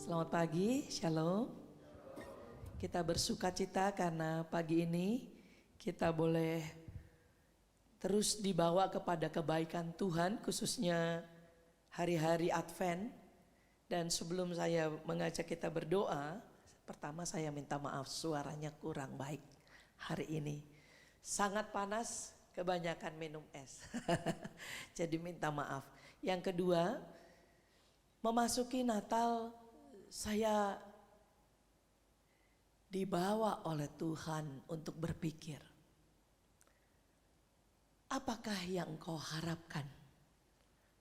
Selamat pagi, Shalom. Kita bersuka cita karena pagi ini kita boleh terus dibawa kepada kebaikan Tuhan, khususnya hari-hari Advent. Dan sebelum saya mengajak kita berdoa, pertama saya minta maaf suaranya kurang baik hari ini. Sangat panas, kebanyakan minum es. Jadi minta maaf. Yang kedua, memasuki Natal saya dibawa oleh Tuhan untuk berpikir, apakah yang engkau harapkan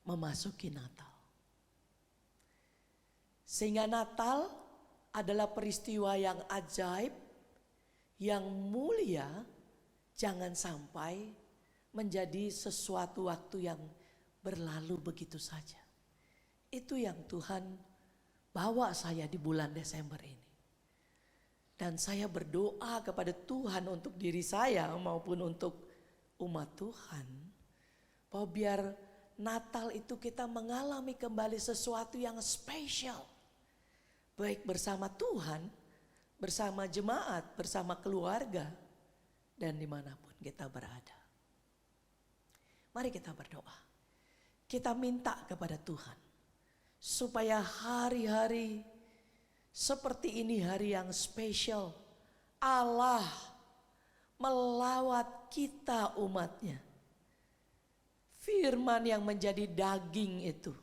memasuki Natal? Sehingga Natal adalah peristiwa yang ajaib, yang mulia, jangan sampai menjadi sesuatu waktu yang berlalu begitu saja. Itu yang Tuhan bawa saya di bulan Desember ini. Dan saya berdoa kepada Tuhan untuk diri saya maupun untuk umat Tuhan, bahwa biar Natal itu kita mengalami kembali sesuatu yang spesial, baik bersama Tuhan, bersama jemaat, bersama keluarga, dan dimanapun kita berada. Mari kita berdoa. Kita minta kepada Tuhan supaya hari-hari seperti ini, hari yang spesial, Allah melawat kita umatnya. Firman yang menjadi daging itu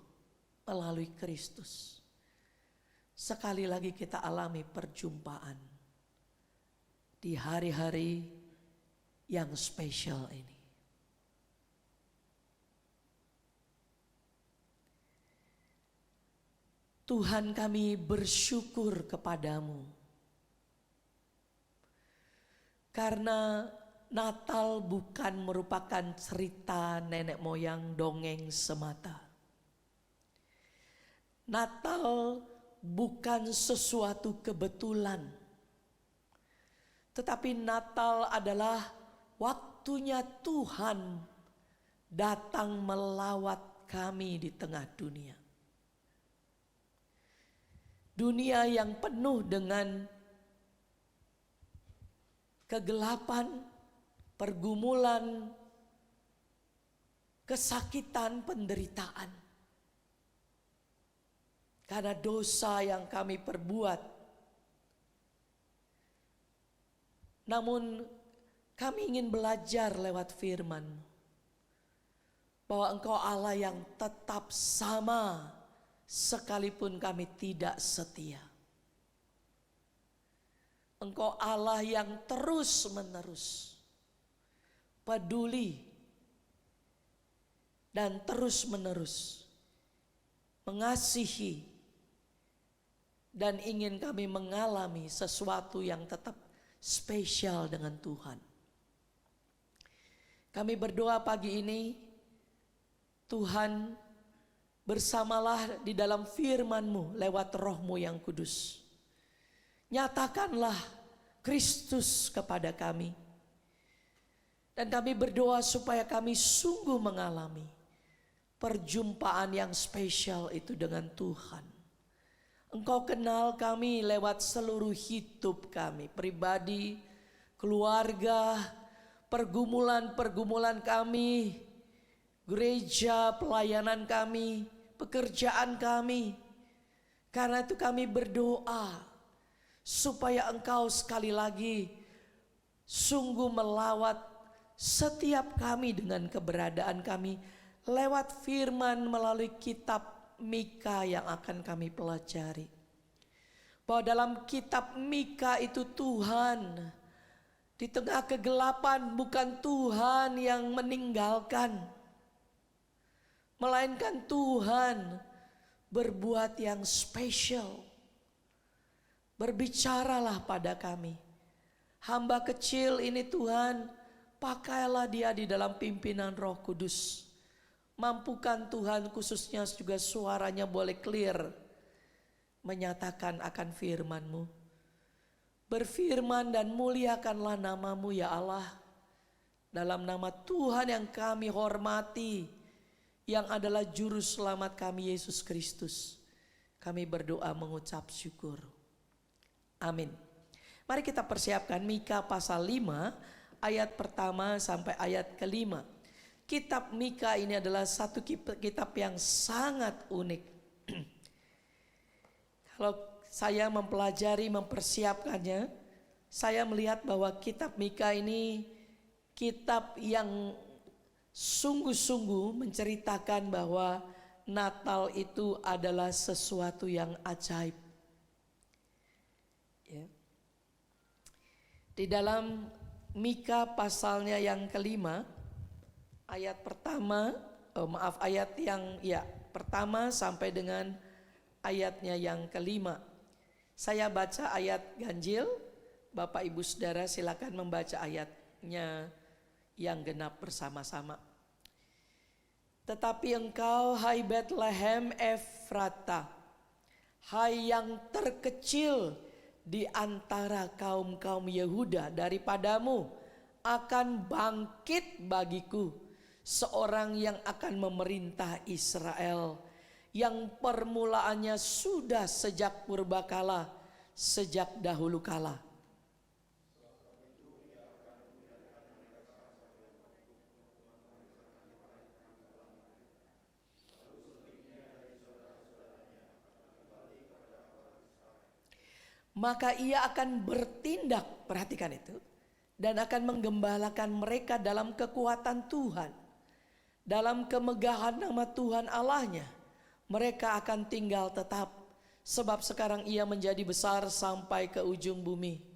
melalui Kristus. Sekali lagi kita alami perjumpaan di hari-hari yang spesial ini. Tuhan, kami bersyukur kepadamu karena Natal bukan merupakan cerita nenek moyang dongeng semata. Natal bukan sesuatu kebetulan, tetapi Natal adalah waktunya Tuhan datang melawat kami di tengah dunia. Dunia yang penuh dengan kegelapan, pergumulan, kesakitan, penderitaan. Karena dosa yang kami perbuat. Namun kami ingin belajar lewat firman bahwa Engkau Allah yang tetap sama sekalipun kami tidak setia. Engkau Allah yang terus menerus peduli dan terus menerus mengasihi dan ingin kami mengalami sesuatu yang tetap spesial dengan Tuhan. Kami berdoa pagi ini, Tuhan, bersamalah di dalam firman-Mu lewat Roh-Mu yang kudus. Nyatakanlah Kristus kepada kami. Dan kami berdoa supaya kami sungguh mengalami perjumpaan yang spesial itu dengan Tuhan. Engkau kenal kami lewat seluruh hidup kami, pribadi, keluarga, pergumulan-pergumulan kami, gereja, pelayanan kami, pekerjaan kami. Karena itu kami berdoa supaya Engkau sekali lagi sungguh melawat setiap kami dengan keberadaan kami lewat firman melalui kitab Mika yang akan kami pelajari. Bahwa dalam kitab Mika itu Tuhan di tengah kegelapan bukan Tuhan yang meninggalkan, melainkan Tuhan berbuat yang spesial. Berbicaralah pada kami. Hamba kecil ini Tuhan, pakailah dia di dalam pimpinan Roh Kudus. Mampukan Tuhan khususnya juga suaranya boleh clear menyatakan akan firman-Mu. Berfirman dan muliakanlah nama-Mu ya Allah. Dalam nama Tuhan yang kami hormati, yang adalah juru selamat kami Yesus Kristus. Kami berdoa mengucap syukur. Amin. Mari kita persiapkan Mika pasal 5 ayat pertama sampai ayat kelima. Kitab Mika ini adalah satu kitab yang sangat unik. Kalau saya mempelajari, mempersiapkannya, saya melihat bahwa kitab Mika ini kitab yang sungguh-sungguh menceritakan bahwa Natal itu adalah sesuatu yang ajaib. Ya. Di dalam Mika pasalnya yang kelima, ayat pertama, ayat yang pertama sampai dengan ayatnya yang kelima. Saya baca ayat ganjil, Bapak Ibu Saudara silakan membaca ayatnya yang genap bersama-sama. Tetapi engkau, hai Bethlehem Efrata, hai yang terkecil di antara kaum-kaum Yehuda, daripadamu akan bangkit bagiku seorang yang akan memerintah Israel, yang permulaannya sudah sejak purbakala, sejak dahulu kala. Maka ia akan bertindak, perhatikan itu, dan akan menggembalakan mereka dalam kekuatan Tuhan, dalam kemegahan nama Tuhan Allahnya. Mereka akan tinggal tetap, sebab sekarang ia menjadi besar sampai ke ujung bumi.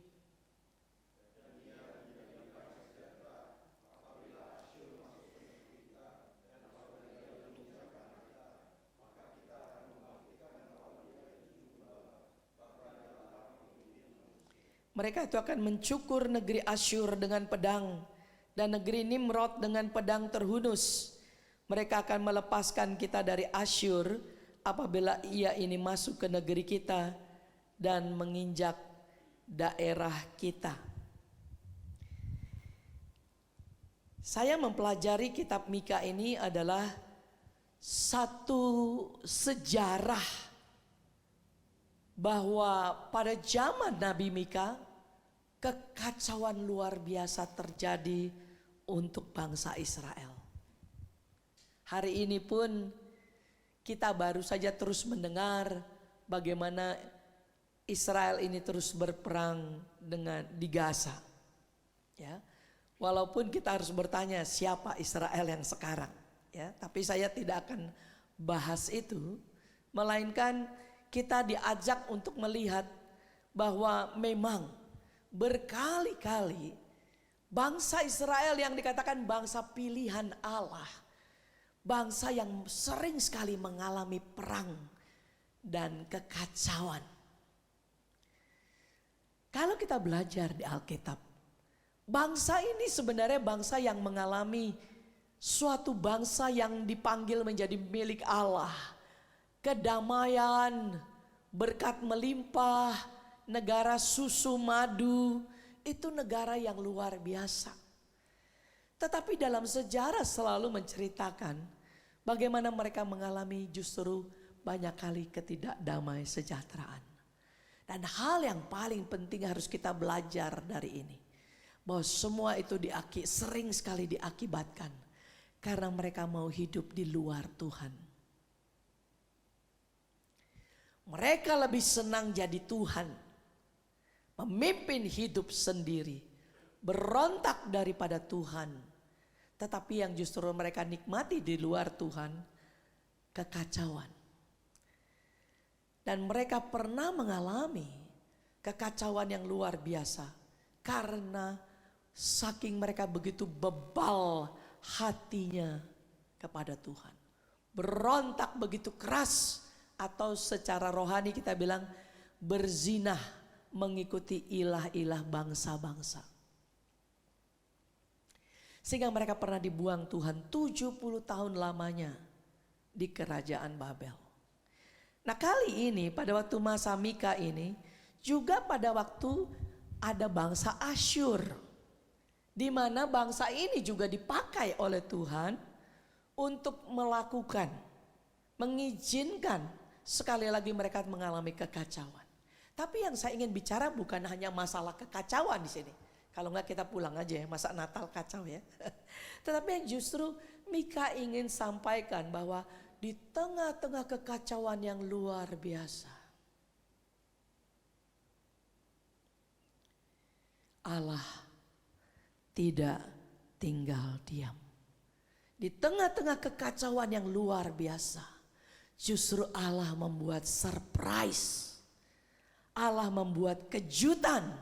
Mereka itu akan mencukur negeri Asyur dengan pedang, dan negeri Nimrod dengan pedang terhunus. Mereka akan melepaskan kita dari Asyur apabila ia ini masuk ke negeri kita dan menginjak daerah kita. Saya mempelajari kitab Mika ini adalah satu sejarah bahwa pada zaman Nabi Mika kekacauan luar biasa terjadi untuk bangsa Israel. Hari ini pun kita baru saja terus mendengar bagaimana Israel ini terus berperang di Gaza. Ya, walaupun kita harus bertanya siapa Israel yang sekarang. Ya, tapi saya tidak akan bahas itu, melainkan kita diajak untuk melihat bahwa memang berkali-kali bangsa Israel yang dikatakan bangsa pilihan Allah, bangsa yang sering sekali mengalami perang dan kekacauan. Kalau kita belajar di Alkitab, bangsa ini sebenarnya bangsa yang mengalami suatu bangsa yang dipanggil menjadi milik Allah. Kedamaian, berkat melimpah, negara susu madu, itu negara yang luar biasa. Tetapi dalam sejarah selalu menceritakan bagaimana mereka mengalami justru banyak kali ketidakdamai sejahteraan. Dan hal yang paling penting harus kita belajar dari ini, bahwa semua itu sering sekali diakibatkan karena mereka mau hidup di luar Tuhan. Mereka lebih senang jadi Tuhan, memimpin hidup sendiri, berontak daripada Tuhan. Tetapi yang justru mereka nikmati di luar Tuhan, kekacauan. Dan mereka pernah mengalami kekacauan yang luar biasa karena saking mereka begitu bebal hatinya kepada Tuhan. Berontak begitu keras, atau secara rohani kita bilang berzinah mengikuti ilah-ilah bangsa-bangsa. Sehingga mereka pernah dibuang Tuhan 70 tahun lamanya di kerajaan Babel. Nah kali ini pada waktu masa Mika ini juga pada waktu ada bangsa Asyur, di mana bangsa ini juga dipakai oleh Tuhan untuk mengizinkan sekali lagi mereka mengalami kekacauan. Tapi yang saya ingin bicara bukan hanya masalah kekacauan di sini. Kalau enggak kita pulang aja ya, masa Natal kacau ya. Tetapi yang justru Mika ingin sampaikan bahwa di tengah-tengah kekacauan yang luar biasa, Allah tidak tinggal diam. Di tengah-tengah kekacauan yang luar biasa, justru Allah membuat surprise. Allah membuat kejutan.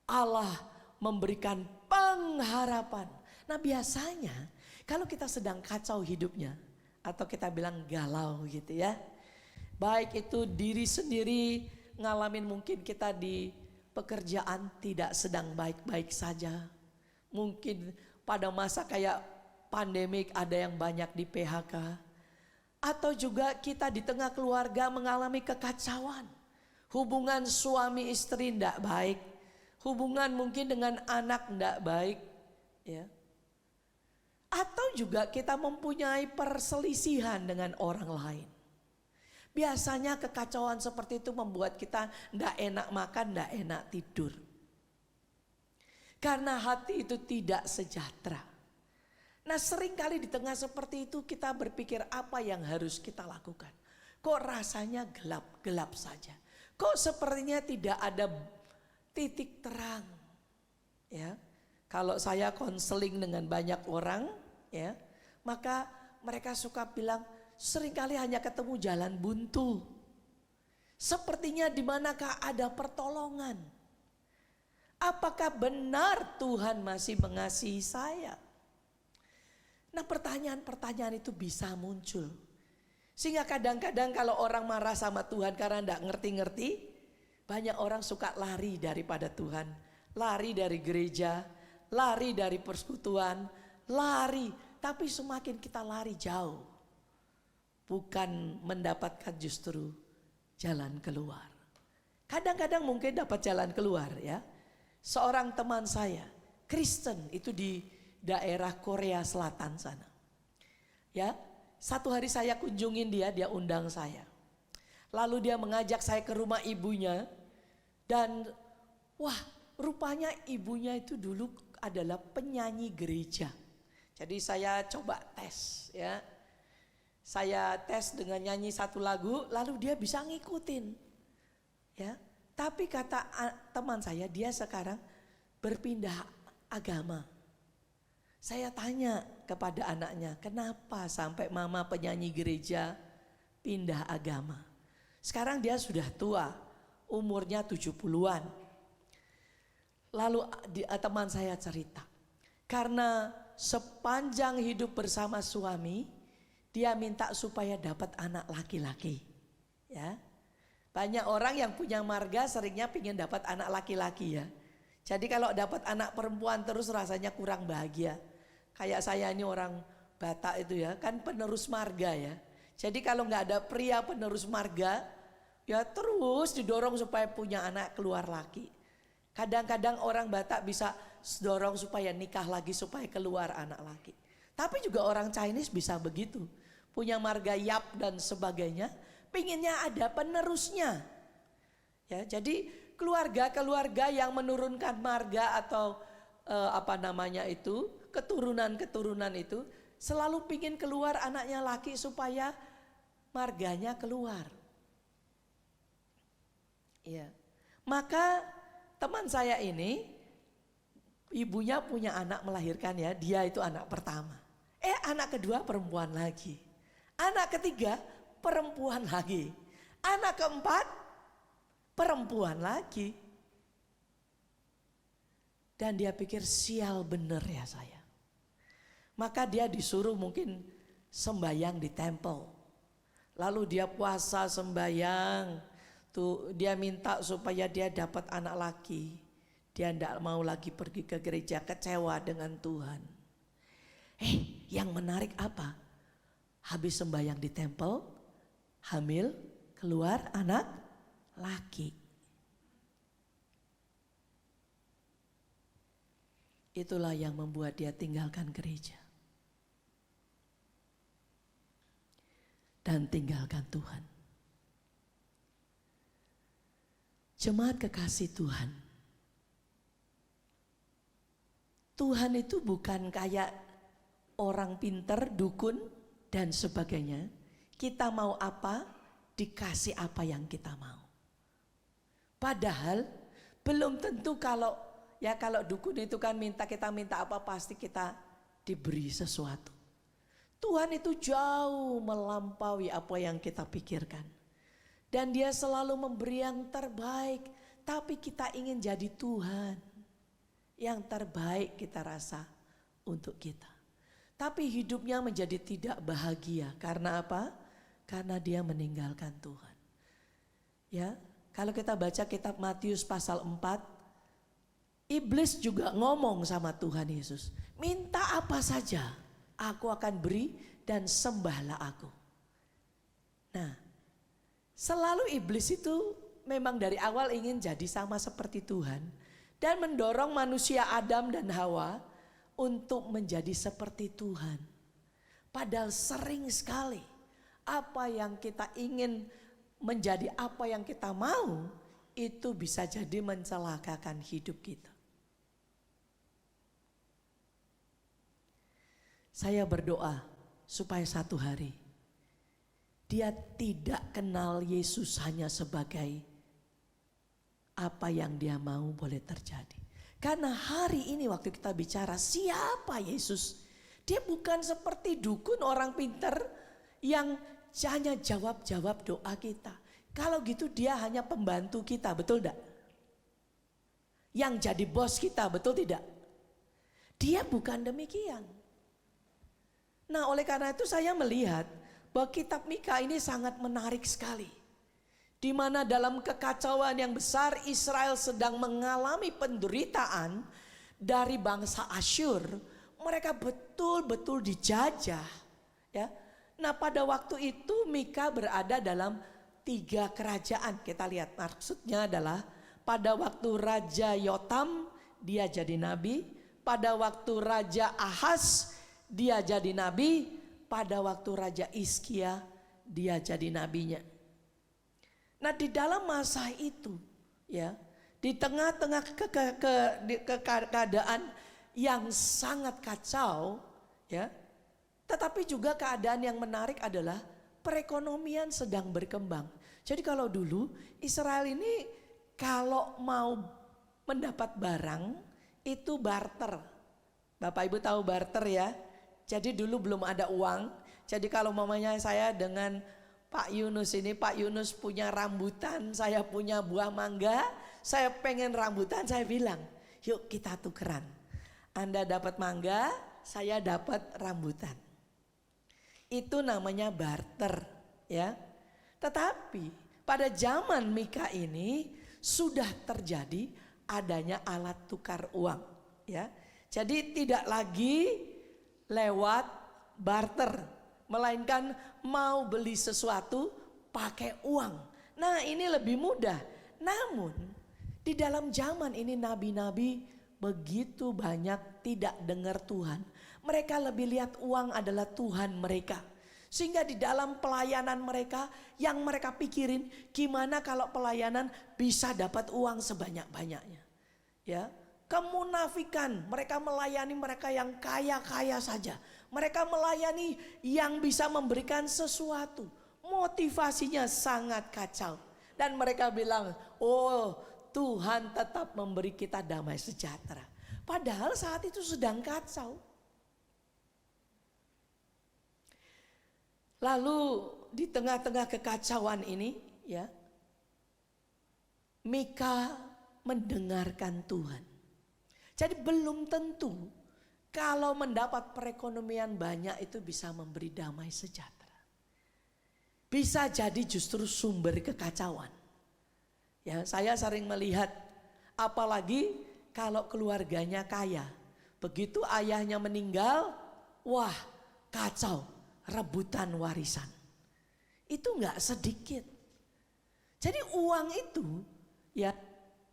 Allah memberikan pengharapan. Nah biasanya kalau kita sedang kacau hidupnya, atau kita bilang galau gitu ya, baik itu diri sendiri ngalamin, mungkin kita di pekerjaan tidak sedang baik-baik saja. Mungkin pada masa kayak pandemik ada yang banyak di PHK. Atau juga kita di tengah keluarga mengalami kekacauan. Hubungan suami istri tidak baik. Hubungan mungkin dengan anak tidak baik. Ya. Atau juga kita mempunyai perselisihan dengan orang lain. Biasanya kekacauan seperti itu membuat kita tidak enak makan, tidak enak tidur. Karena hati itu tidak sejahtera. Nah seringkali di tengah seperti itu kita berpikir apa yang harus kita lakukan. Kok rasanya gelap-gelap saja. Kok sepertinya tidak ada titik terang. Ya, kalau saya konseling dengan banyak orang, ya, maka mereka suka bilang seringkali hanya ketemu jalan buntu. Sepertinya di manakah ada pertolongan? Apakah benar Tuhan masih mengasihi saya? Nah pertanyaan-pertanyaan itu bisa muncul. Sehingga kadang-kadang kalau orang marah sama Tuhan karena tidak ngerti-ngerti, banyak orang suka lari daripada Tuhan. Lari dari gereja, lari dari persekutuan, lari. Tapi semakin kita lari jauh, bukan mendapatkan justru jalan keluar. Kadang-kadang mungkin dapat jalan keluar ya. Seorang teman saya, Kristen itu di daerah Korea Selatan sana. Ya, satu hari saya kunjungin dia undang saya. Lalu dia mengajak saya ke rumah ibunya dan wah, rupanya ibunya itu dulu adalah penyanyi gereja. Jadi saya coba tes ya. Saya tes dengan nyanyi satu lagu lalu dia bisa ngikutin. Ya. Tapi kata teman saya dia sekarang berpindah agama. Saya tanya kepada anaknya, kenapa sampai mama penyanyi gereja pindah agama? Sekarang dia sudah tua, umurnya 70-an. Lalu teman saya cerita, karena sepanjang hidup bersama suami, dia minta supaya dapat anak laki-laki. Ya, banyak orang yang punya marga seringnya ingin dapat anak laki-laki ya. Jadi kalau dapat anak perempuan terus rasanya kurang bahagia. Kayak saya ini orang Batak itu ya, kan penerus marga ya. Jadi kalau nggak ada pria penerus marga, ya terus didorong supaya punya anak keluar laki. Kadang-kadang orang Batak bisa dorong supaya nikah lagi supaya keluar anak laki. Tapi juga orang Chinese bisa begitu. Punya marga Yap dan sebagainya, pinginnya ada penerusnya. Ya, jadi keluarga-keluarga yang menurunkan marga atau keturunan-keturunan itu selalu pingin keluar anaknya laki supaya marganya keluar. Iya. Maka teman saya ini ibunya punya anak melahirkan ya, dia itu anak pertama. Anak kedua perempuan lagi. Anak ketiga perempuan lagi. Anak keempat perempuan lagi. Dan dia pikir sial bener ya saya. Maka dia disuruh mungkin sembayang di tempel. Lalu dia puasa sembayang. Tuh dia minta supaya dia dapat anak laki. Dia tidak mau lagi pergi ke gereja, kecewa dengan Tuhan. Yang menarik apa? Habis sembayang di tempel, hamil, keluar anak laki. Itulah yang membuat dia tinggalkan gereja. Dan tinggalkan Tuhan. Jemaat kekasih Tuhan. Tuhan itu bukan kayak orang pinter, dukun, dan sebagainya. Kita mau apa, dikasih apa yang kita mau. Padahal belum tentu kalau dukun itu kan kita minta apa pasti kita diberi sesuatu. Tuhan itu jauh melampaui apa yang kita pikirkan. Dan Dia selalu memberi yang terbaik. Tapi kita ingin jadi Tuhan. Yang terbaik kita rasa untuk kita. Tapi hidupnya menjadi tidak bahagia. Karena apa? Karena dia meninggalkan Tuhan. Ya, kalau kita baca kitab Matius pasal 4. Iblis juga ngomong sama Tuhan Yesus. Minta apa saja, aku akan beri dan sembahlah aku. Nah, selalu iblis itu memang dari awal ingin jadi sama seperti Tuhan. Dan mendorong manusia Adam dan Hawa untuk menjadi seperti Tuhan. Padahal sering sekali apa yang kita ingin menjadi apa yang kita mau, itu bisa jadi mencelakakan hidup kita. Saya berdoa supaya satu hari dia tidak kenal Yesus hanya sebagai apa yang dia mau boleh terjadi. Karena hari ini waktu kita bicara siapa Yesus, dia bukan seperti dukun orang pintar yang hanya jawab-jawab doa kita. Kalau gitu dia hanya pembantu kita, betul tidak? Yang jadi bos kita, betul tidak? Dia bukan demikian. Nah, oleh karena itu saya melihat bahwa kitab Mika ini sangat menarik sekali. Di mana dalam kekacauan yang besar Israel sedang mengalami penderitaan dari bangsa Asyur. Mereka betul-betul dijajah. Ya. Nah, pada waktu itu Mika berada dalam 3 kerajaan. Kita lihat maksudnya adalah pada waktu Raja Yotam dia jadi nabi. Pada waktu Raja Ahaz dia jadi nabi, pada waktu Raja Hizkia dia jadi nabinya. Nah, di dalam masa itu ya, di tengah-tengah keadaan yang sangat kacau ya, tetapi juga keadaan yang menarik adalah perekonomian sedang berkembang. Jadi kalau dulu Israel ini kalau mau mendapat barang itu barter. Bapak Ibu tahu barter ya? Jadi dulu belum ada uang. Jadi kalau mamanya saya dengan Pak Yunus ini, Pak Yunus punya rambutan, saya punya buah mangga, saya pengen rambutan, saya bilang, yuk kita tukeran. Anda dapat mangga, saya dapat rambutan. Itu namanya barter, ya. Tetapi pada zaman Mika ini sudah terjadi adanya alat tukar uang, ya. Jadi tidak lagi lewat barter, melainkan mau beli sesuatu pakai uang. Nah, ini lebih mudah. Namun di dalam zaman ini nabi-nabi begitu banyak tidak dengar Tuhan. Mereka lebih lihat uang adalah Tuhan mereka. Sehingga di dalam pelayanan mereka yang mereka pikirin gimana kalau pelayanan bisa dapat uang sebanyak-banyaknya. Ya. Kemunafikan, mereka melayani mereka yang kaya-kaya saja. Mereka melayani yang bisa memberikan sesuatu. Motivasinya sangat kacau. Dan mereka bilang, oh Tuhan tetap memberi kita damai sejahtera. Padahal saat itu sedang kacau. Lalu di tengah-tengah kekacauan ini ya, Mika mendengarkan Tuhan. Jadi belum tentu kalau mendapat perekonomian banyak itu bisa memberi damai sejahtera. Bisa jadi justru sumber kekacauan. Ya, saya sering melihat apalagi kalau keluarganya kaya. Begitu ayahnya meninggal, wah kacau, rebutan warisan. Itu enggak sedikit. Jadi uang itu ya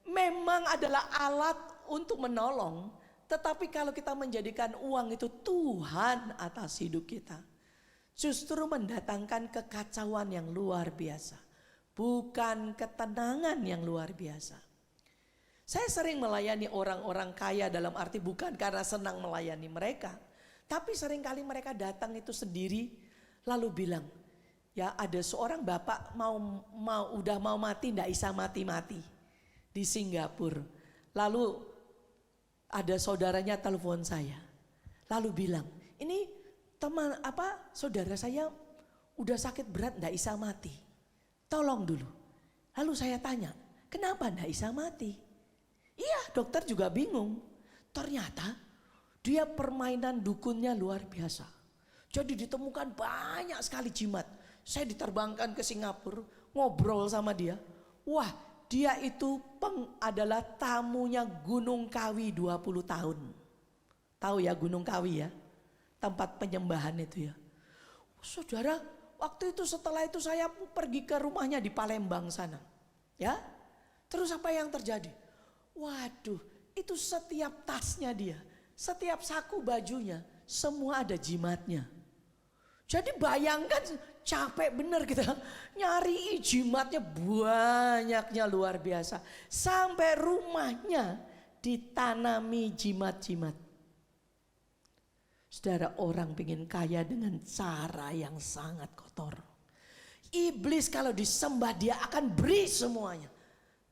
memang adalah alat untuk menolong, tetapi kalau kita menjadikan uang itu Tuhan atas hidup kita, justru mendatangkan kekacauan yang luar biasa. bukan ketenangan yang luar biasa. Saya sering melayani orang-orang kaya dalam arti bukan karena senang melayani mereka. Tapi seringkali mereka datang itu sendiri lalu bilang, ya ada seorang bapak udah mau mati, ndak bisa mati-mati di Singapura. Lalu ada saudaranya telepon saya. Lalu bilang, ini saudara saya udah sakit berat ndak bisa mati. Tolong dulu. Lalu saya tanya, kenapa ndak bisa mati? Iya, dokter juga bingung. Ternyata dia permainan dukunnya luar biasa. Jadi ditemukan banyak sekali jimat. Saya diterbangkan ke Singapura, ngobrol sama dia. Wah, dia itu adalah tamunya Gunung Kawi 20 tahun. Tahu ya Gunung Kawi ya? Tempat penyembahan itu ya. Saudara, waktu itu setelah itu saya pergi ke rumahnya di Palembang sana. Ya. Terus apa yang terjadi? Waduh, itu setiap tasnya dia, setiap saku bajunya, semua ada jimatnya. Jadi bayangkan capek bener kita nyari jimatnya banyaknya luar biasa. Sampai rumahnya ditanami jimat-jimat. Saudara, orang pengen kaya dengan cara yang sangat kotor. Iblis kalau disembah dia akan beri semuanya.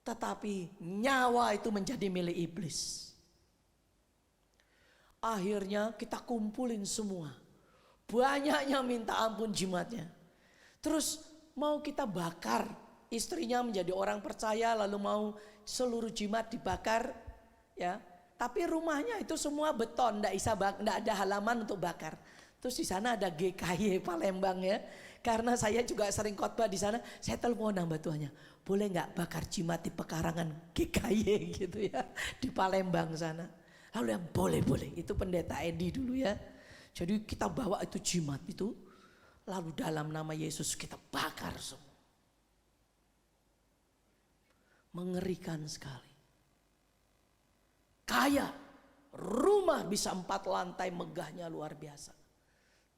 Tetapi nyawa itu menjadi milik iblis. Akhirnya kita kumpulin semua. Banyaknya minta ampun jimatnya. Terus mau kita bakar. Istrinya menjadi orang percaya lalu mau seluruh jimat dibakar. Ya, tapi rumahnya itu semua beton, enggak ada halaman untuk bakar. Terus di sana ada GKY Palembang ya. Karena saya juga sering khotbah di sana, saya telepon hamba Tuhannya. Boleh nggak bakar jimat di pekarangan GKY gitu ya, di Palembang sana. Lalu yang boleh, itu pendeta Edi dulu ya. Jadi kita bawa itu jimat itu, lalu dalam nama Yesus kita bakar semua. Mengerikan sekali. Kaya, rumah bisa 4 lantai megahnya luar biasa.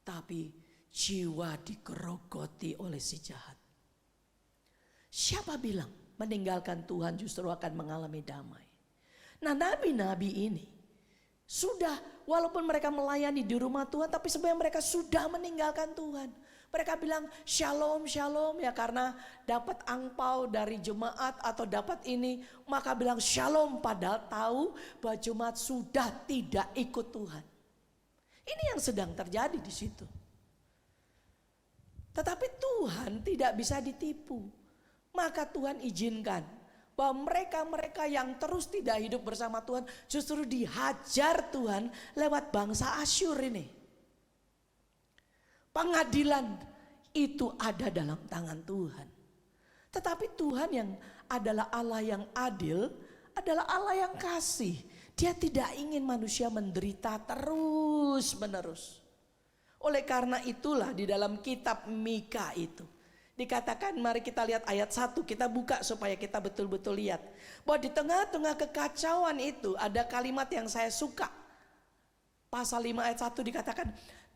Tapi jiwa digerogoti oleh si jahat. Siapa bilang meninggalkan Tuhan justru akan mengalami damai? Nah, nabi-nabi ini sudah, walaupun mereka melayani di rumah Tuhan, tapi sebenarnya mereka sudah meninggalkan Tuhan. Mereka bilang shalom, shalom ya, karena dapat angpau dari jemaat atau dapat ini, maka bilang shalom, padahal tahu bahwa jemaat sudah tidak ikut Tuhan. Ini yang sedang terjadi di situ. Tetapi Tuhan tidak bisa ditipu. Maka Tuhan izinkan bahwa mereka-mereka yang terus tidak hidup bersama Tuhan justru dihajar Tuhan lewat bangsa Asyur ini. Pengadilan itu ada dalam tangan Tuhan. Tetapi Tuhan yang adalah Allah yang adil adalah Allah yang kasih. Dia tidak ingin manusia menderita terus menerus. Oleh karena itulah di dalam kitab Mika itu dikatakan, mari kita lihat ayat 1, kita buka supaya kita betul-betul lihat. Bahwa di tengah-tengah kekacauan itu ada kalimat yang saya suka. Pasal 5 ayat 1 dikatakan,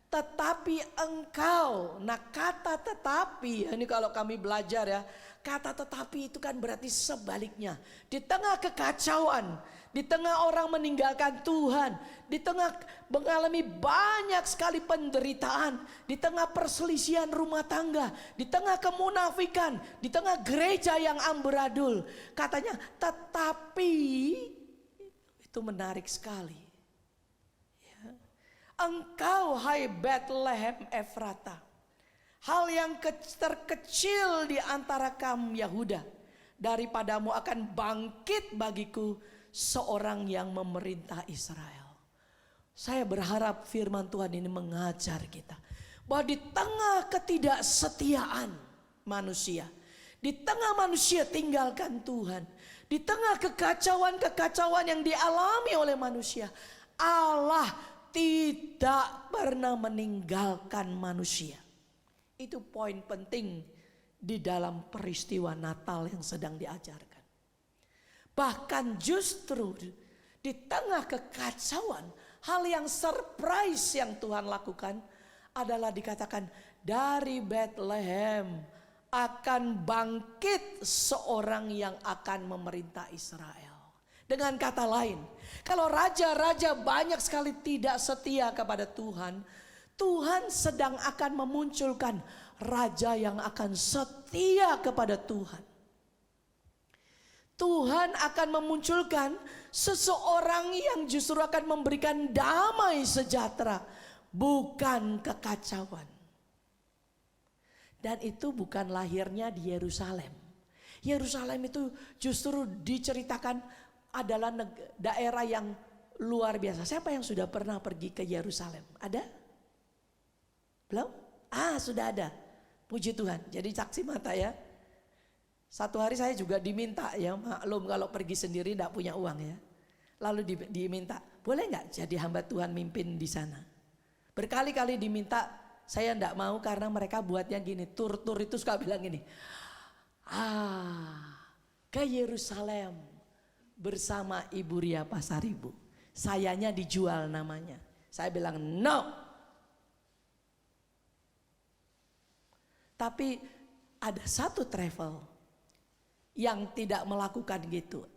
tetapi engkau. Nah, kata tetapi, ini kalau kami belajar ya, kata tetapi itu kan berarti sebaliknya. Di tengah kekacauan, di tengah orang meninggalkan Tuhan, di tengah mengalami banyak sekali penderitaan, di tengah perselisihan rumah tangga, di tengah kemunafikan, di tengah gereja yang amburadul, katanya tetapi, itu menarik sekali. Ya. Engkau hai Bethlehem Efrata, hal yang terkecil di antara kaum Yahuda, daripadamu akan bangkit bagiku seorang yang memerintah Israel. Saya berharap firman Tuhan ini mengajar kita bahwa di tengah ketidaksetiaan manusia, di tengah manusia tinggalkan Tuhan, di tengah kekacauan-kekacauan yang dialami oleh manusia, Allah tidak pernah meninggalkan manusia. Itu poin penting di dalam peristiwa Natal yang sedang diajarkan. Bahkan justru di tengah kekacauan, hal yang surprise yang Tuhan lakukan adalah dikatakan dari Bethlehem akan bangkit seorang yang akan memerintah Israel. Dengan kata lain, kalau raja-raja banyak sekali tidak setia kepada Tuhan, Tuhan sedang akan memunculkan raja yang akan setia kepada Tuhan. Tuhan akan memunculkan seseorang yang justru akan memberikan damai sejahtera, bukan kekacauan. Dan itu bukan lahirnya di Yerusalem. Yerusalem itu justru diceritakan adalah daerah yang luar biasa. Siapa yang sudah pernah pergi ke Yerusalem? Ada? Belum? Sudah ada. Puji Tuhan. Jadi saksi mata ya. Satu hari saya juga diminta ya, maklum kalau pergi sendiri tidak punya uang ya. Lalu diminta, boleh nggak jadi hamba Tuhan mimpin di sana? Berkali-kali diminta, saya tidak mau karena mereka buatnya gini, tur itu suka bilang gini, ke Yerusalem bersama Ibu Ria Pasaribu. Sayanya dijual namanya. Saya bilang no. Tapi ada satu travel yang tidak melakukan gitu.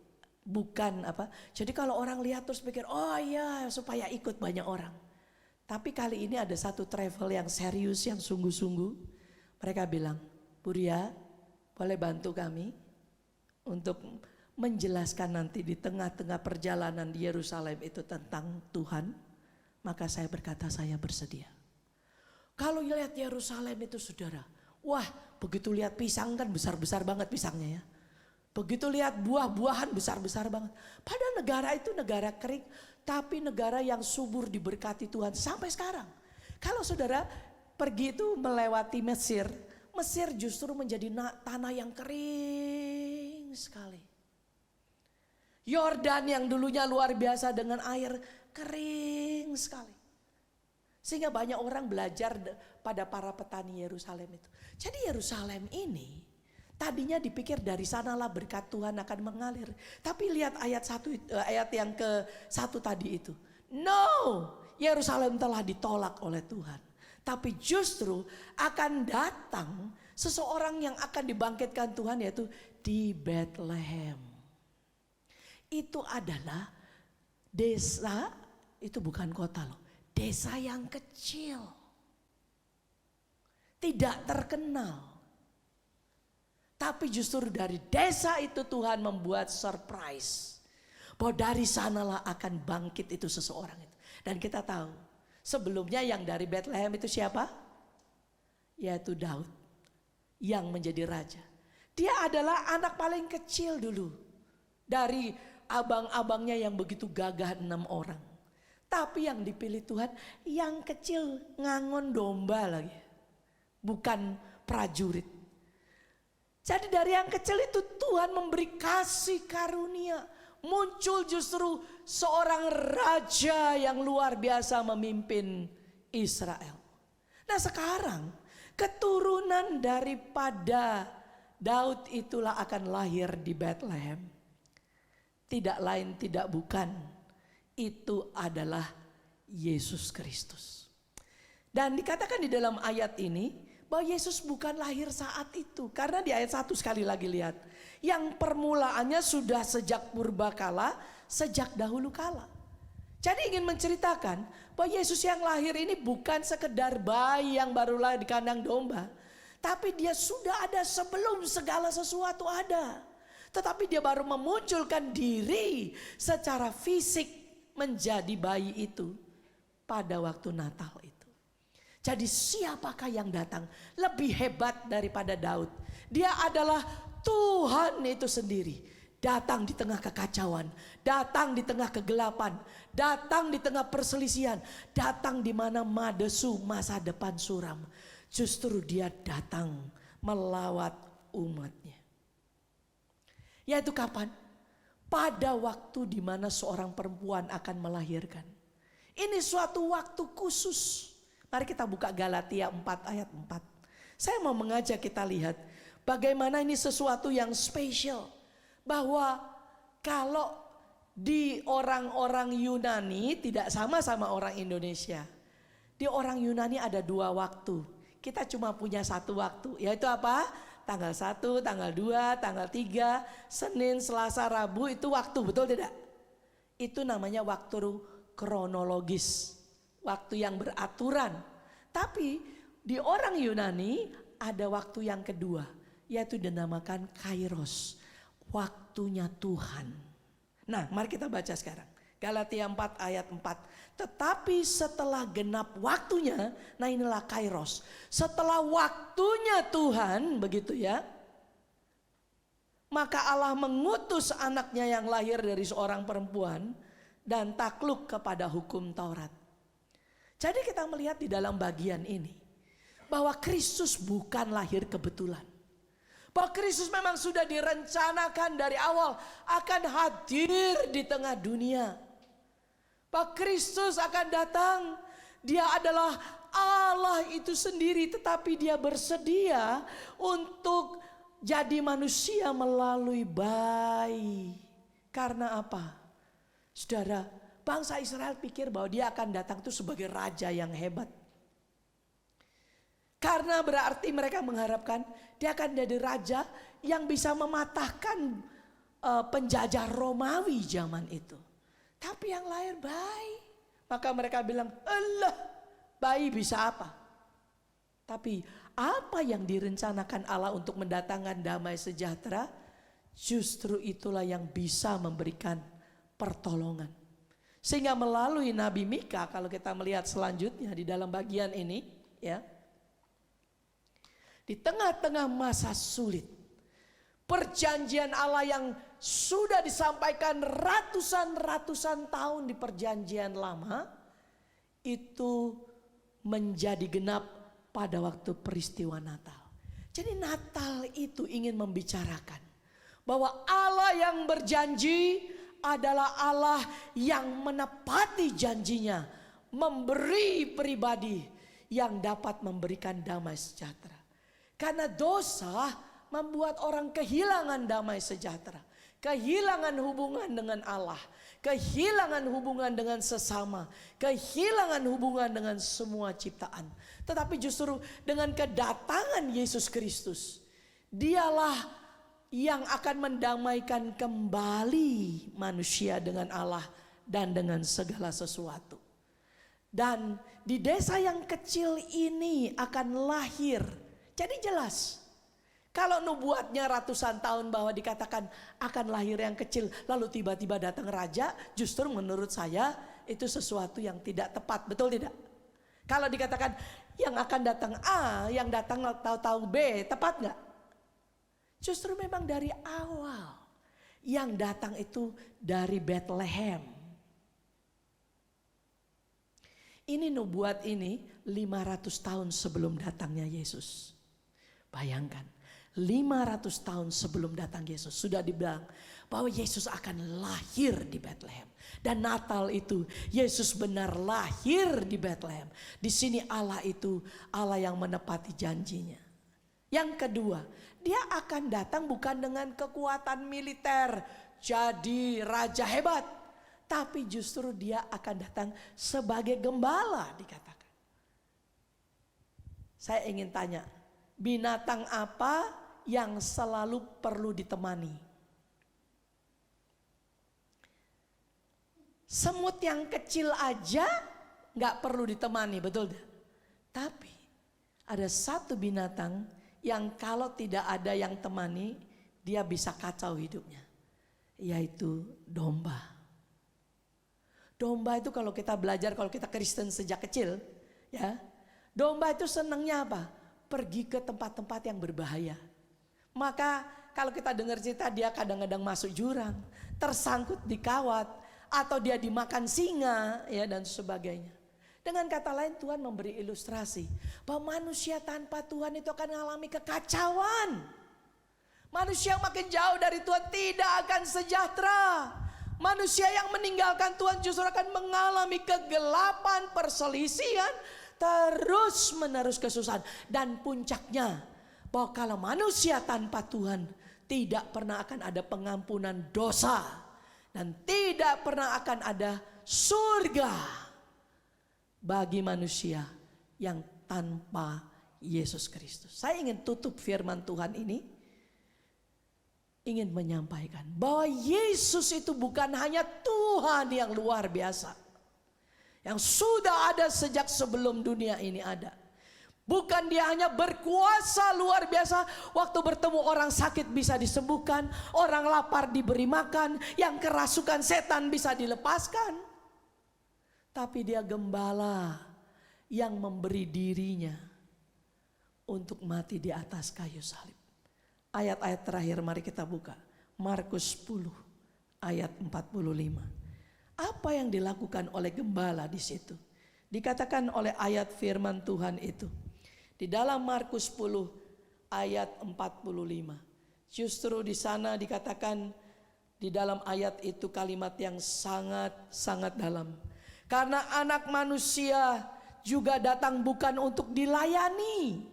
Bukan apa. Jadi kalau orang lihat terus pikir, oh iya supaya ikut banyak orang. Tapi kali ini ada satu travel yang serius, yang sungguh-sungguh. Mereka bilang, Bu Ria boleh bantu kami untuk menjelaskan nanti di tengah-tengah perjalanan di Yerusalem itu tentang Tuhan. Maka saya berkata saya bersedia. Kalau lihat Yerusalem itu saudara, wah begitu lihat pisang kan besar-besar banget pisangnya ya. Begitu lihat buah-buahan besar-besar banget. Padahal negara itu negara kering, tapi negara yang subur diberkati Tuhan sampai sekarang. Kalau saudara pergi itu melewati Mesir, Mesir justru menjadi tanah yang kering sekali. Yordan yang dulunya luar biasa dengan air, kering sekali. Sehingga banyak orang belajar pada para petani Yerusalem itu. Jadi Yerusalem ini tadinya dipikir dari sanalah berkat Tuhan akan mengalir. Tapi lihat ayat yang ke-1 tadi itu. No, Yerusalem telah ditolak oleh Tuhan. Tapi justru akan datang seseorang yang akan dibangkitkan Tuhan, yaitu di Bethlehem. Itu adalah desa, itu bukan kota loh. Desa yang kecil. Tidak terkenal. Tapi justru dari desa itu Tuhan membuat surprise. Bahwa dari sanalah akan bangkit itu seseorang itu. Dan kita tahu sebelumnya yang dari Bethlehem itu siapa? Yaitu Daud yang menjadi raja. Dia adalah anak paling kecil dulu. Dari abang-abangnya yang begitu gagah 6 orang. Tapi yang dipilih Tuhan yang kecil ngangon domba lagi. Bukan prajurit. Jadi dari yang kecil itu Tuhan memberi kasih karunia. Muncul justru seorang raja yang luar biasa memimpin Israel. Nah sekarang keturunan daripada Daud itulah akan lahir di Bethlehem. Tidak lain tidak bukan, itu adalah Yesus Kristus. Dan dikatakan di dalam ayat ini bahwa Yesus bukan lahir saat itu. Karena di ayat 1 sekali lagi lihat. Yang permulaannya sudah sejak purbakala, sejak dahulu kala. Jadi ingin menceritakan bahwa Yesus yang lahir ini bukan sekedar bayi yang baru lahir di kandang domba. Tapi dia sudah ada sebelum segala sesuatu ada. Tetapi dia baru memunculkan diri secara fisik menjadi bayi itu pada waktu Natal itu. Jadi siapakah yang datang lebih hebat daripada Daud? Dia adalah Tuhan itu sendiri. Datang di tengah kekacauan, datang di tengah kegelapan, datang di tengah perselisihan, datang di mana madesu masa depan suram. Justru dia datang melawat umatnya. Yaitu kapan? Pada waktu di mana seorang perempuan akan melahirkan. Ini suatu waktu khusus. Mari kita buka Galatia 4 ayat 4. Saya mau mengajak kita lihat bagaimana ini sesuatu yang spesial. Bahwa kalau di orang-orang Yunani tidak sama orang Indonesia. Di orang Yunani ada 2 waktu. Kita cuma punya 1 waktu. Yaitu apa? tanggal 1, tanggal 2, tanggal 3, Senin, Selasa, Rabu itu waktu, betul tidak? Itu namanya waktu kronologis, waktu yang beraturan. Tapi di orang Yunani ada waktu yang kedua, yaitu dinamakan kairos, waktunya Tuhan. Nah, mari kita baca sekarang. Galatia 4 ayat 4. Tetapi setelah genap waktunya, nah inilah kairos. Setelah waktunya Tuhan, begitu ya. Maka Allah mengutus anaknya yang lahir dari seorang perempuan dan takluk kepada hukum Taurat. Jadi kita melihat di dalam bagian ini bahwa Kristus bukan lahir kebetulan. Bahwa Kristus memang sudah direncanakan dari awal akan hadir di tengah dunia. Bahwa Kristus akan datang, dia adalah Allah itu sendiri, tetapi dia bersedia untuk jadi manusia melalui bayi. Karena apa? Saudara, bangsa Israel pikir bahwa dia akan datang itu sebagai raja yang hebat. Karena berarti mereka mengharapkan dia akan jadi raja yang bisa mematahkan penjajah Romawi zaman itu. Tapi yang lahir bayi. Maka mereka bilang, Allah, bayi bisa apa? Tapi apa yang direncanakan Allah untuk mendatangkan damai sejahtera, justru itulah yang bisa memberikan pertolongan. Sehingga melalui Nabi Mika, kalau kita melihat selanjutnya di dalam bagian ini, ya, di tengah-tengah masa sulit, perjanjian Allah yang sudah disampaikan ratusan tahun di perjanjian lama, itu menjadi genap pada waktu peristiwa Natal. Jadi Natal itu ingin membicarakan bahwa Allah yang berjanji adalah Allah yang menepati janjinya, memberi pribadi yang dapat memberikan damai sejahtera. Karena dosa membuat orang kehilangan damai sejahtera, kehilangan hubungan dengan Allah, kehilangan hubungan dengan sesama, kehilangan hubungan dengan semua ciptaan. Tetapi justru dengan kedatangan Yesus Kristus, dialah yang akan mendamaikan kembali manusia dengan Allah dan dengan segala sesuatu. Dan di desa yang kecil ini akan lahir. Jadi jelas, kalau nubuatnya ratusan tahun bahwa dikatakan akan lahir yang kecil, lalu tiba-tiba datang raja, justru menurut saya itu sesuatu yang tidak tepat, betul tidak? Kalau dikatakan yang akan datang A, yang datang tahu-tahu B, tepat nggak? Justru memang dari awal yang datang itu dari Bethlehem. Ini nubuat ini 500 tahun sebelum datangnya Yesus. Bayangkan, 500 tahun sebelum datang Yesus sudah dibilang bahwa Yesus akan lahir di Bethlehem. Dan Natal itu Yesus benar lahir di Bethlehem. Di sini Allah itu Allah yang menepati janjinya. Yang kedua, dia akan datang bukan dengan kekuatan militer jadi raja hebat, tapi justru dia akan datang sebagai gembala dikatakan. Saya ingin tanya, binatang apa yang selalu perlu ditemani? Semut yang kecil aja gak perlu ditemani, betul tidak? Tapi ada satu binatang yang kalau tidak ada yang temani, dia bisa kacau hidupnya, yaitu domba. Domba itu kalau kita belajar, kalau kita Kristen sejak kecil, ya, domba itu senangnya apa? Pergi ke tempat-tempat yang berbahaya. Maka kalau kita dengar cerita, dia kadang-kadang masuk jurang, tersangkut di kawat, atau dia dimakan singa, ya, dan sebagainya. Dengan kata lain, Tuhan memberi ilustrasi bahwa manusia tanpa Tuhan itu akan mengalami kekacauan. Manusia yang makin jauh dari Tuhan tidak akan sejahtera. Manusia yang meninggalkan Tuhan justru akan mengalami kegelapan, perselisihan, terus menerus kesusahan. Dan puncaknya bahwa kalau manusia tanpa Tuhan tidak pernah akan ada pengampunan dosa, dan tidak pernah akan ada surga bagi manusia yang tanpa Yesus Kristus. Saya ingin tutup firman Tuhan ini, ingin menyampaikan bahwa Yesus itu bukan hanya Tuhan yang luar biasa, yang sudah ada sejak sebelum dunia ini ada. Bukan dia hanya berkuasa luar biasa, waktu bertemu orang sakit bisa disembuhkan, orang lapar diberi makan, yang kerasukan setan bisa dilepaskan. Tapi dia gembala yang memberi dirinya untuk mati di atas kayu salib. Ayat-ayat terakhir mari kita buka. Markus 10 ayat 45. Apa yang dilakukan oleh gembala di situ? Dikatakan oleh ayat firman Tuhan itu. Di dalam Markus 10 ayat 45. Justru di sana dikatakan di dalam ayat itu kalimat yang sangat dalam. Karena anak manusia juga datang bukan untuk dilayani,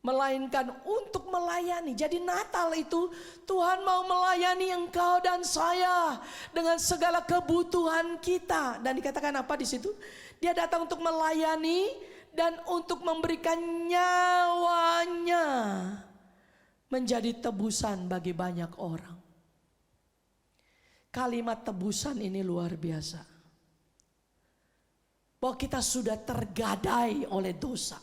melainkan untuk melayani. Jadi Natal itu Tuhan mau melayani engkau dan saya dengan segala kebutuhan kita. Dan dikatakan apa di situ? Dia datang untuk melayani dan untuk memberikan nyawanya menjadi tebusan bagi banyak orang. Kalimat tebusan ini luar biasa. Bahwa kita sudah tergadai oleh dosa.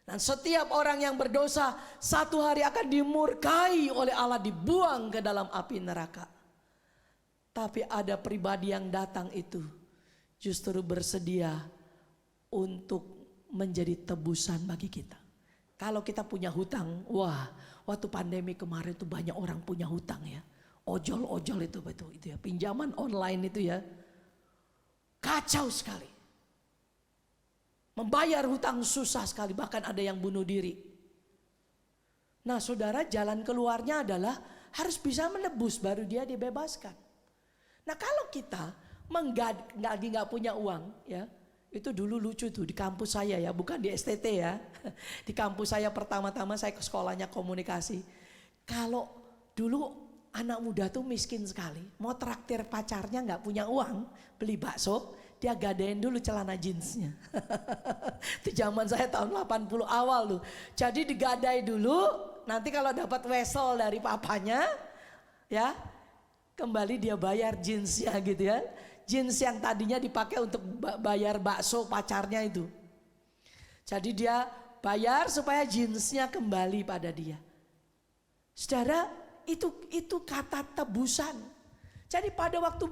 Dan setiap orang yang berdosa satu hari akan dimurkai oleh Allah, dibuang ke dalam api neraka. Tapi ada pribadi yang datang itu justru bersedia untuk menjadi tebusan bagi kita. Kalau kita punya hutang, wah, waktu pandemi kemarin tuh banyak orang punya hutang ya. Ojol-ojol itu betul itu ya, pinjaman online itu ya. Kacau sekali. Membayar hutang susah sekali, bahkan ada yang bunuh diri. Nah, saudara, jalan keluarnya adalah harus bisa menebus baru dia dibebaskan. Nah, kalau kita lagi nggak punya uang ya. Itu dulu lucu tuh di kampus saya ya, bukan di STT ya. Di kampus saya pertama-tama saya ke sekolahnya komunikasi. Kalau dulu anak muda tuh miskin sekali, mau traktir pacarnya nggak punya uang, beli bakso, dia gadein dulu celana jeansnya. Itu zaman saya tahun 80 awal tuh. Jadi digadai dulu, nanti kalau dapat wesel dari papanya, ya kembali dia bayar jeansnya gitu ya. Jeans yang tadinya dipakai untuk bayar bakso pacarnya itu. Jadi dia bayar supaya jeansnya kembali pada dia. Saudara, itu kata tebusan. Jadi pada waktu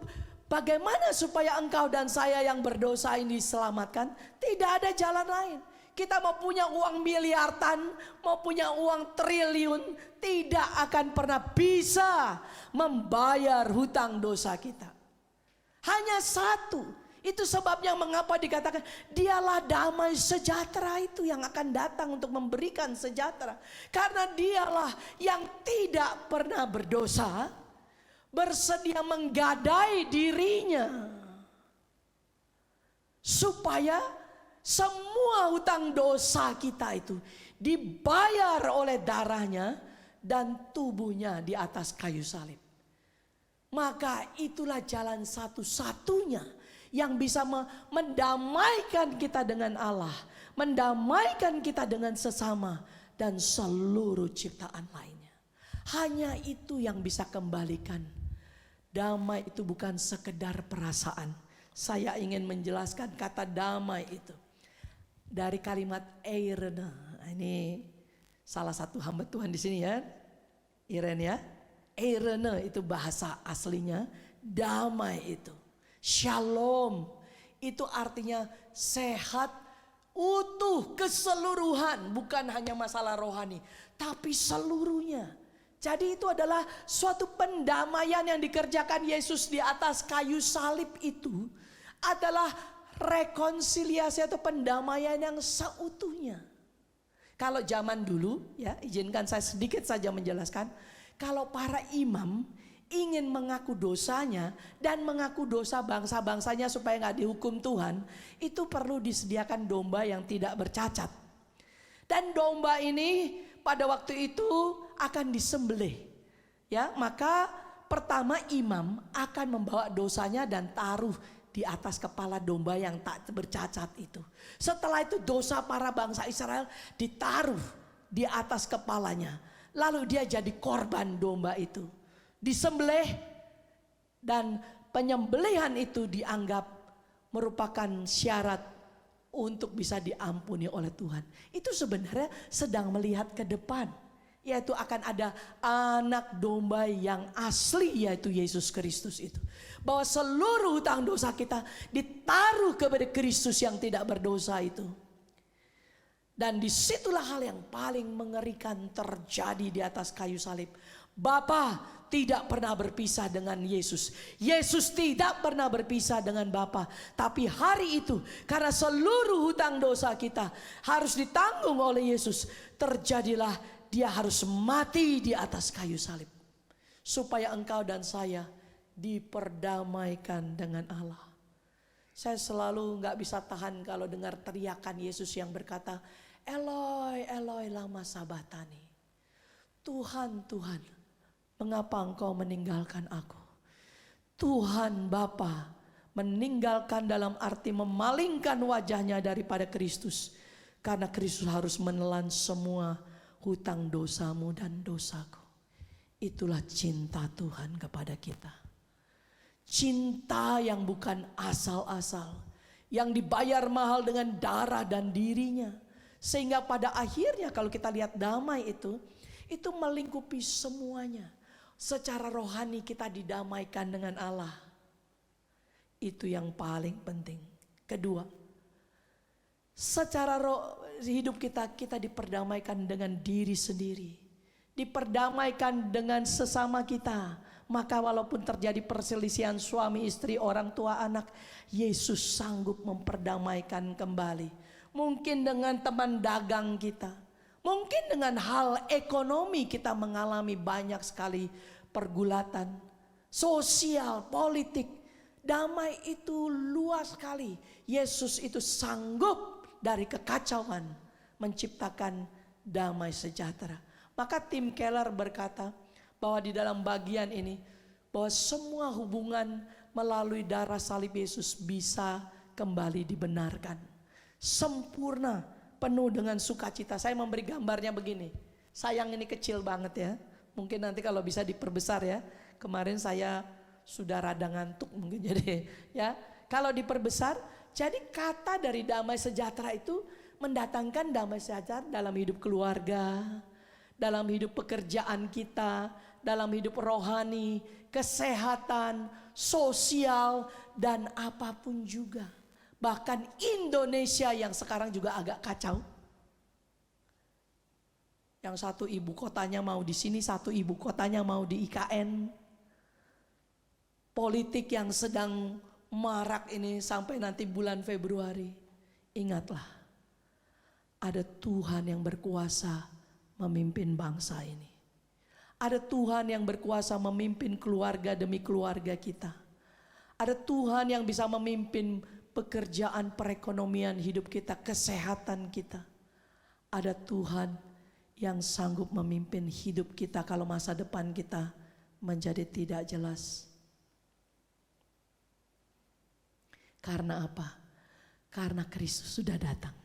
bagaimana supaya engkau dan saya yang berdosa ini diselamatkan? Tidak ada jalan lain. Kita mau punya uang miliaran, mau punya uang triliun, tidak akan pernah bisa membayar hutang dosa kita. Hanya satu. Itu sebabnya mengapa dikatakan dialah damai sejahtera itu yang akan datang untuk memberikan sejahtera. Karena dialah yang tidak pernah berdosa, bersedia menggadai dirinya supaya semua hutang dosa kita itu dibayar oleh darahnya dan tubuhnya di atas kayu salib. Maka itulah jalan satu-satunya yang bisa mendamaikan kita dengan Allah, mendamaikan kita dengan sesama dan seluruh ciptaan lainnya. Hanya itu yang bisa kembalikan. Damai itu bukan sekedar perasaan. Saya ingin menjelaskan kata damai itu dari kalimat eirene. Ini salah satu hamba Tuhan di sini ya, Iren ya. Eirene itu bahasa aslinya damai itu. Shalom itu artinya sehat, utuh, keseluruhan. Bukan hanya masalah rohani, tapi seluruhnya. Jadi itu adalah suatu pendamaian yang dikerjakan Yesus di atas kayu salib itu. Adalah rekonsiliasi atau pendamaian yang seutuhnya. Kalau zaman dulu ya, izinkan saya sedikit saja menjelaskan. Kalau para imam ingin mengaku dosanya dan mengaku dosa bangsa-bangsanya supaya gak dihukum Tuhan, itu perlu disediakan domba yang tidak bercacat. Dan domba ini pada waktu itu akan disembelih. Ya, maka pertama imam akan membawa dosanya dan taruh di atas kepala domba yang tak bercacat itu. Setelah itu dosa para bangsa Israel ditaruh di atas kepalanya. Lalu dia jadi korban domba itu. Disembelih, dan penyembelihan itu dianggap merupakan syarat untuk bisa diampuni oleh Tuhan. Itu sebenarnya sedang melihat ke depan. Yaitu akan ada anak domba yang asli, yaitu Yesus Kristus itu. Bahwa seluruh hutang dosa kita ditaruh kepada Kristus yang tidak berdosa itu. Dan disitulah hal yang paling mengerikan terjadi di atas kayu salib. Bapa tidak pernah berpisah dengan Yesus. Yesus tidak pernah berpisah dengan Bapa. Tapi hari itu karena seluruh hutang dosa kita harus ditanggung oleh Yesus, terjadilah dia harus mati di atas kayu salib. Supaya engkau dan saya diperdamaikan dengan Allah. Saya selalu gak bisa tahan kalau dengar teriakan Yesus yang berkata, Eloi, Eloi lama sabatani. Tuhan, Tuhan, mengapa engkau meninggalkan aku? Tuhan Bapa meninggalkan dalam arti memalingkan wajahnya daripada Kristus. Karena Kristus harus menelan semua hutang dosamu dan dosaku. Itulah cinta Tuhan kepada kita. Cinta yang bukan asal-asal, yang dibayar mahal dengan darah dan dirinya. Sehingga pada akhirnya kalau kita lihat damai itu melingkupi semuanya. Secara rohani kita didamaikan dengan Allah. Itu yang paling penting. Kedua, secara hidup kita diperdamaikan dengan diri sendiri. Diperdamaikan dengan sesama kita. Maka walaupun terjadi perselisihan suami istri, orang tua anak, Yesus sanggup memperdamaikan kembali. Mungkin dengan teman dagang kita. Mungkin dengan hal ekonomi kita mengalami banyak sekali pergulatan. Sosial, politik. Damai itu luas sekali. Yesus itu sanggup dari kekacauan menciptakan damai sejahtera. Maka Tim Keller berkata bahwa di dalam bagian ini bahwa semua hubungan melalui darah salib Yesus bisa kembali dibenarkan. Sempurna, penuh dengan sukacita. Saya memberi gambarnya begini. Sayang ini kecil banget ya. Mungkin nanti kalau bisa diperbesar ya. Kemarin saya sudah rada ngantuk mungkin jadi ya. Kalau diperbesar, jadi kata dari damai sejahtera itu mendatangkan damai sejahtera dalam hidup keluarga, dalam hidup pekerjaan kita, dalam hidup rohani, kesehatan, sosial, dan apapun juga. Bahkan Indonesia yang sekarang juga agak kacau. Yang satu ibu kotanya mau di sini, satu ibu kotanya mau di IKN. Politik yang sedang marak ini sampai nanti bulan Februari. Ingatlah, ada Tuhan yang berkuasa memimpin bangsa ini. Ada Tuhan yang berkuasa memimpin keluarga demi keluarga kita. Ada Tuhan yang bisa memimpin pekerjaan, perekonomian hidup kita, kesehatan kita. Ada Tuhan yang sanggup memimpin hidup kita kalau masa depan kita menjadi tidak jelas. Karena apa? Karena Kristus sudah datang.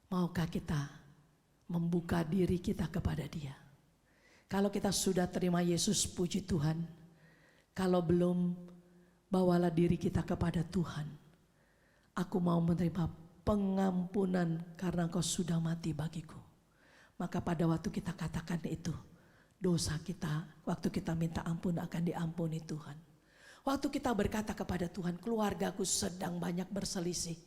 Maukah kita membuka diri kita kepada Dia? Kalau kita sudah terima Yesus, puji Tuhan. Kalau belum, bawalah diri kita kepada Tuhan. Aku mau menerima pengampunan karena Engkau sudah mati bagiku. Maka pada waktu kita katakan itu, dosa kita, waktu kita minta ampun akan diampuni Tuhan. Waktu kita berkata kepada Tuhan, keluargaku sedang banyak berselisih.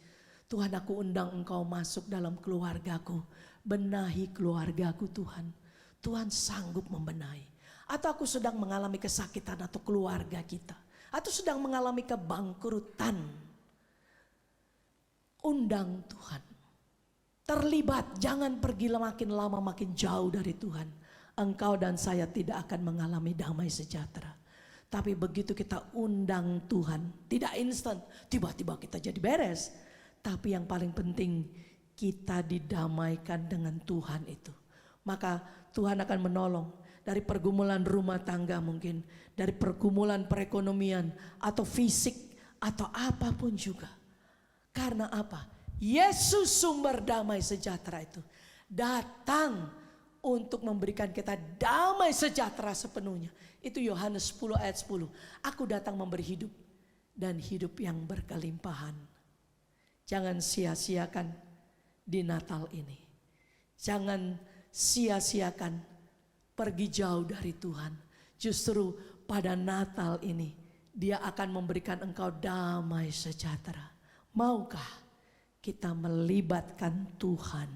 Tuhan, aku undang Engkau masuk dalam keluargaku. Benahi keluargaku Tuhan. Tuhan sanggup membenahi. Atau aku sedang mengalami kesakitan atau keluarga kita. Atau sedang mengalami kebangkrutan. Undang Tuhan. Terlibat, jangan pergi makin lama makin jauh dari Tuhan. Engkau dan saya tidak akan mengalami damai sejahtera. Tapi begitu kita undang Tuhan, tidak instan, tiba-tiba kita jadi beres. Tapi yang paling penting, kita didamaikan dengan Tuhan itu. Maka Tuhan akan menolong dari pergumulan rumah tangga mungkin, dari pergumulan perekonomian atau fisik, atau apapun juga. Karena apa? Yesus sumber damai sejahtera itu datang untuk memberikan kita damai sejahtera sepenuhnya. Itu Yohanes 10 ayat 10. Aku datang memberi hidup dan hidup yang berkelimpahan. Jangan sia-siakan di Natal ini. Jangan sia-siakan pergi jauh dari Tuhan. Justru pada Natal ini Dia akan memberikan engkau damai sejahtera. Maukah kita melibatkan Tuhan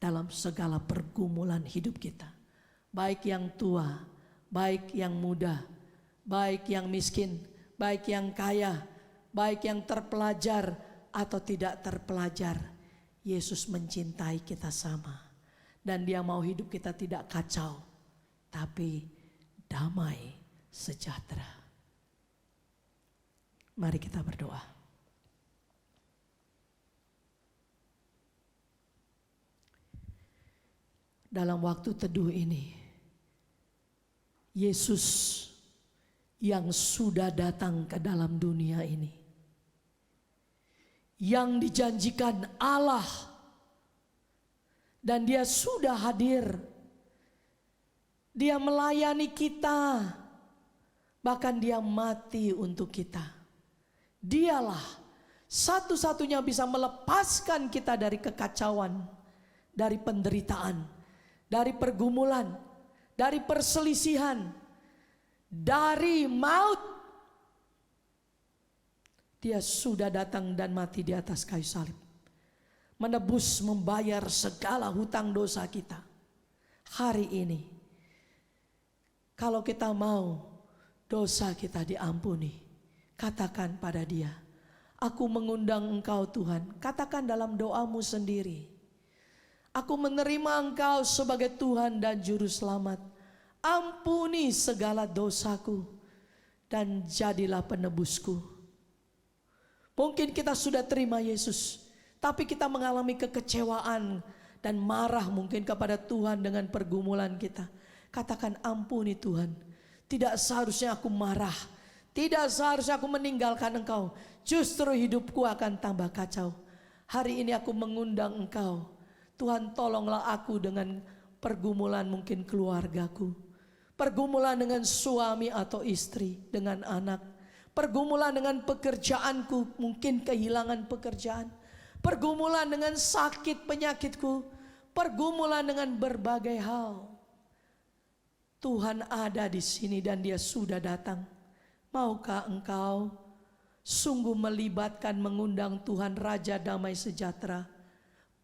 dalam segala pergumulan hidup kita? Baik yang tua, baik yang muda, baik yang miskin, baik yang kaya, baik yang terpelajar atau tidak terpelajar. Yesus mencintai kita sama. Dan Dia mau hidup kita tidak kacau, tapi damai sejahtera. Mari kita berdoa. Dalam waktu teduh ini, Yesus yang sudah datang ke dalam dunia ini, yang dijanjikan Allah, dan Dia sudah hadir. Dia melayani kita, bahkan Dia mati untuk kita. Dialah satu-satunya bisa melepaskan kita dari kekacauan, dari penderitaan, dari pergumulan, dari perselisihan, dari maut. Dia sudah datang dan mati di atas kayu salib, menebus, membayar segala hutang dosa kita. Hari ini, kalau kita mau dosa kita diampuni, katakan pada Dia, aku mengundang Engkau Tuhan. Katakan dalam doamu sendiri, aku menerima Engkau sebagai Tuhan dan Juru Selamat. Ampuni segala dosaku dan jadilah penebusku. Mungkin kita sudah terima Yesus, tapi kita mengalami kekecewaan dan marah mungkin kepada Tuhan dengan pergumulan kita. Katakan, ampuni Tuhan. Tidak seharusnya aku marah, tidak seharusnya aku meninggalkan Engkau. Justru hidupku akan tambah kacau. Hari ini aku mengundang Engkau. Tuhan, tolonglah aku dengan pergumulan mungkin keluargaku, pergumulan dengan suami atau istri, dengan anak, pergumulan dengan pekerjaanku, mungkin kehilangan pekerjaan, pergumulan dengan sakit penyakitku, pergumulan dengan berbagai hal. Tuhan ada di sini dan Dia sudah datang. Maukah engkau sungguh melibatkan, mengundang Tuhan Raja Damai Sejahtera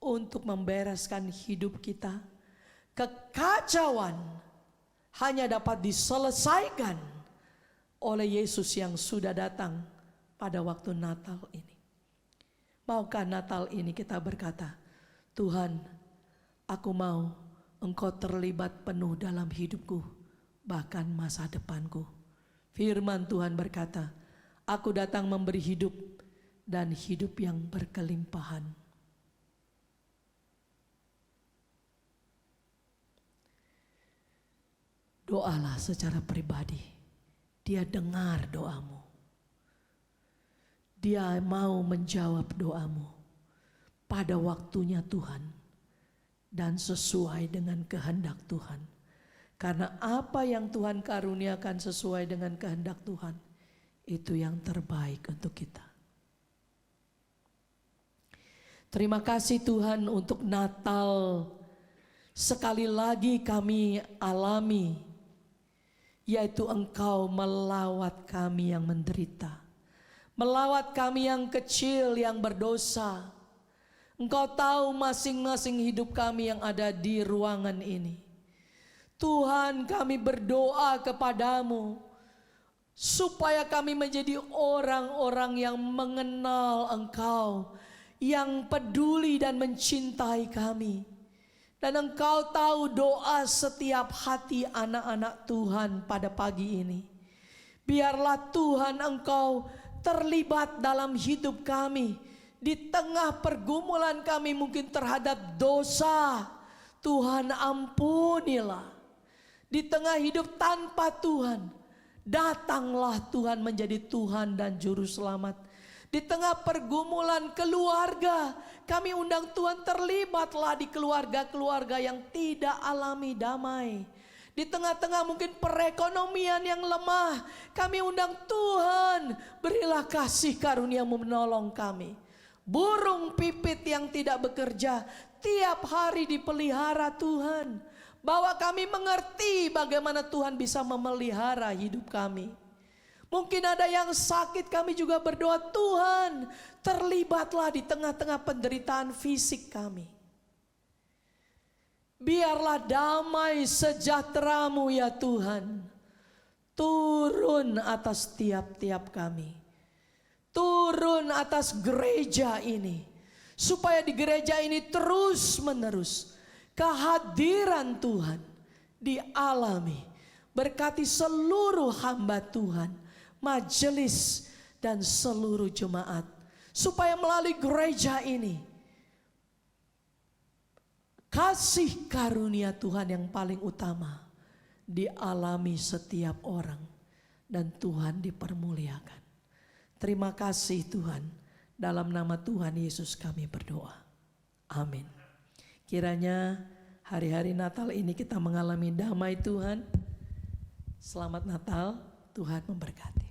untuk membereskan hidup kita? Kekacauan hanya dapat diselesaikan oleh Yesus yang sudah datang pada waktu Natal ini. Maukah Natal ini kita berkata, Tuhan, aku mau Engkau terlibat penuh dalam hidupku, bahkan masa depanku. Firman Tuhan berkata, aku datang memberi hidup dan hidup yang berkelimpahan. Doalah secara pribadi. Dia dengar doamu. Dia mau menjawab doamu pada waktunya Tuhan dan sesuai dengan kehendak Tuhan. Karena apa yang Tuhan karuniakan sesuai dengan kehendak Tuhan, itu yang terbaik untuk kita. Terima kasih Tuhan untuk Natal. Sekali lagi kami alami, yaitu Engkau melawat kami yang menderita, melawat kami yang kecil, yang berdosa. Engkau tahu masing-masing hidup kami yang ada di ruangan ini. Tuhan, kami berdoa kepadamu supaya kami menjadi orang-orang yang mengenal Engkau, yang peduli dan mencintai kami. Dan Engkau tahu doa setiap hati anak-anak Tuhan pada pagi ini. Biarlah Tuhan Engkau terlibat dalam hidup kami. Di tengah pergumulan kami mungkin terhadap dosa, Tuhan ampunilah. Di tengah hidup tanpa Tuhan, Datanglah Tuhan menjadi Tuhan dan Juru Selamat. Di tengah pergumulan keluarga, kami undang Tuhan terlibatlah di keluarga-keluarga yang tidak alami damai. Di tengah-tengah mungkin perekonomian yang lemah, kami undang Tuhan, berilah kasih karunia-Mu menolong kami. Burung pipit yang tidak bekerja, tiap hari dipelihara Tuhan. Bahwa kami mengerti bagaimana Tuhan bisa memelihara hidup kami. Mungkin ada yang sakit, kami juga berdoa, Tuhan terlibatlah di tengah-tengah penderitaan fisik kami. Biarlah damai sejahtera-Mu ya Tuhan turun atas tiap-tiap kami. Turun atas gereja ini. Supaya di gereja ini terus menerus kehadiran Tuhan dialami. Berkati seluruh hamba Tuhan, majelis dan seluruh jemaat. Supaya melalui gereja ini kasih karunia Tuhan yang paling utama dialami setiap orang dan Tuhan dipermuliakan. Terima kasih Tuhan, dalam nama Tuhan Yesus kami berdoa. Amin. Kiranya hari-hari Natal ini kita mengalami damai Tuhan. Selamat Natal, Tuhan memberkati.